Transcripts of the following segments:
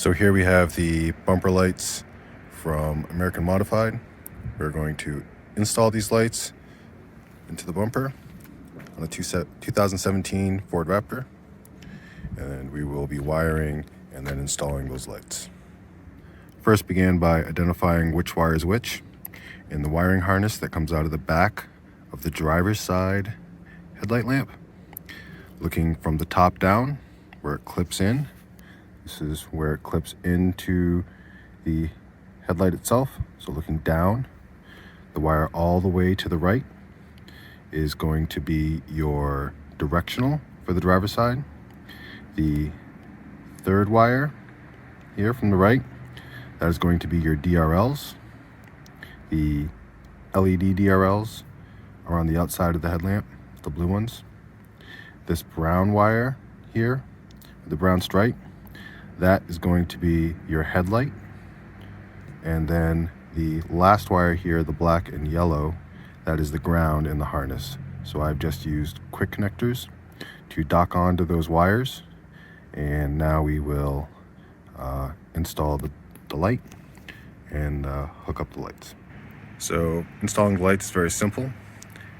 So here we have the bumper lights from American Modified. We're going to install these lights into the bumper on a 2017 Ford Raptor, and we will be wiring and then installing those lights. First began by identifying which wire is which in the wiring harness that comes out of the back of the driver's side headlight lamp. Looking from the top down where it clips in. This is where it clips into the headlight itself. So looking down, the wire all the way to the right is going to be your directional for the driver's side. The third wire here from the right, that is going to be your DRLs. The LED DRLs are on the outside of the headlamp, the blue ones. This brown wire here, the brown stripe, that is going to be your headlight. And then the last wire here, the black and yellow, that is the ground in the harness. So I've just used quick connectors to dock onto those wires, and now we will install the light and hook up the lights. So installing the lights is very simple.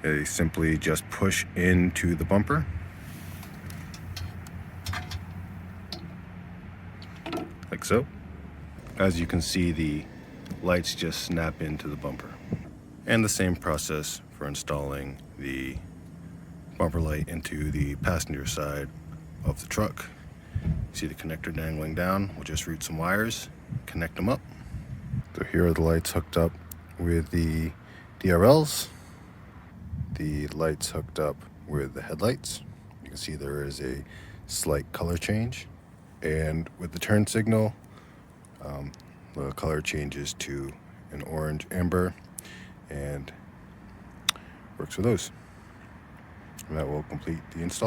They simply just push into the bumper, like so. As you can see, the lights just snap into the bumper. And the same process for installing the bumper light into the passenger side of the truck. See the connector dangling down? We'll just route some wires, connect them up. So here are the lights hooked up with the DRLs. The lights hooked up with the headlights. You can see there is a slight color change. And with the turn signal, the color changes to an orange amber and works with those. And that will complete the install.